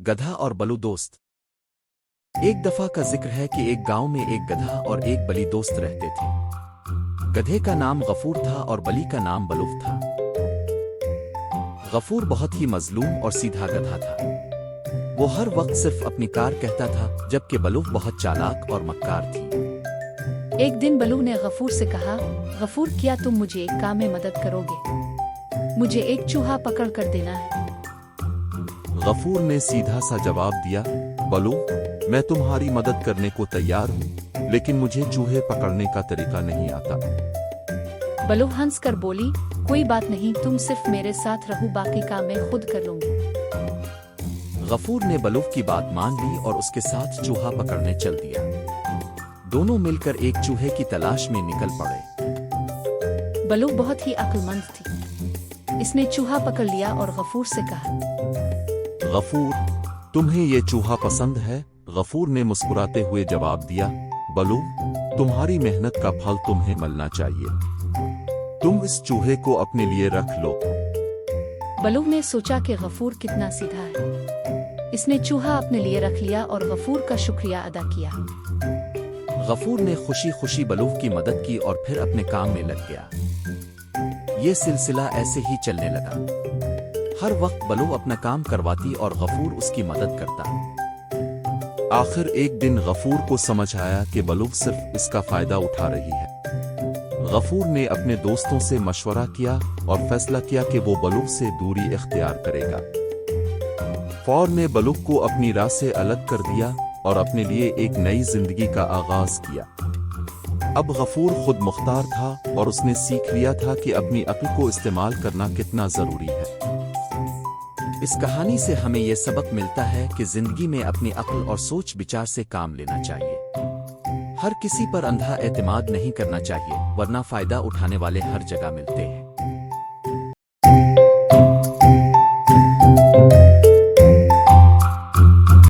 گدھا اور بلو دوست۔ ایک دفعہ کا ذکر ہے کہ ایک گاؤں میں ایک گدھا اور ایک بلی دوست رہتے تھے۔ گدھے کا نام غفور تھا اور بلی کا نام بلوف تھا۔ غفور بہت ہی مظلوم اور سیدھا گدھا تھا۔ وہ ہر وقت صرف اپنی کار کہتا تھا، جبکہ بلوف بہت چالاک اور مکار تھی۔ ایک دن بلو نے غفور سے کہا، غفور کیا تم مجھے ایک کام میں مدد کرو گے؟ مجھے ایک چوہا پکڑ کر دینا ہے۔ غفور نے سیدھا سا جواب دیا، بلو، میں تمہاری مدد کرنے کو تیار ہوں، لیکن مجھے چوہے پکڑنے کا طریقہ نہیں آتا۔ بلو ہنس کر بولی، کوئی بات نہیں، تم صرف میرے ساتھ رہو، باقی کام میں خود کر لوں گی۔ غفور نے بلوف کی بات مان لی اور اس کے ساتھ چوہا پکڑنے چل دیا۔ دونوں مل کر ایک چوہے کی تلاش میں نکل پڑے۔ بلو بہت ہی عقل مند تھی۔ اس نے چوہا پکڑ لیا اور غفور سے کہا، غفور، تمہیں یہ چوہا پسند ہے؟ غفور نے مسکراتے ہوئے جواب دیا، بلو، تمہاری محنت کا پھل تمہیں ملنا چاہیے۔ تم اس چوہے کو اپنے لیے رکھ لو۔ بلو نے سوچا کہ غفور کتنا سیدھا ہے۔ اس نے چوہا اپنے لیے رکھ لیا اور غفور کا شکریہ ادا کیا۔ غفور نے خوشی خوشی بلوف کی مدد کی اور پھر اپنے کام میں لگ گیا۔ یہ سلسلہ ایسے ہی چلنے لگا۔ ہر وقت بلو اپنا کام کرواتی اور غفور اس کی مدد کرتا۔ آخر ایک دن غفور کو سمجھ آیا کہ بلو صرف اس کا فائدہ اٹھا رہی ہے۔ غفور نے اپنے دوستوں سے مشورہ کیا اور فیصلہ کیا کہ وہ بلو سے دوری اختیار کرے گا۔ فور نے بلو کو اپنی راہ سے الگ کر دیا اور اپنے لیے ایک نئی زندگی کا آغاز کیا۔ اب غفور خود مختار تھا اور اس نے سیکھ لیا تھا کہ اپنی عقل کو استعمال کرنا کتنا ضروری ہے۔ اس کہانی سے ہمیں یہ سبق ملتا ہے کہ زندگی میں اپنی عقل اور سوچ بچار سے کام لینا چاہیے۔ ہر کسی پر اندھا اعتماد نہیں کرنا چاہیے، ورنہ فائدہ اٹھانے والے ہر جگہ ملتے ہیں۔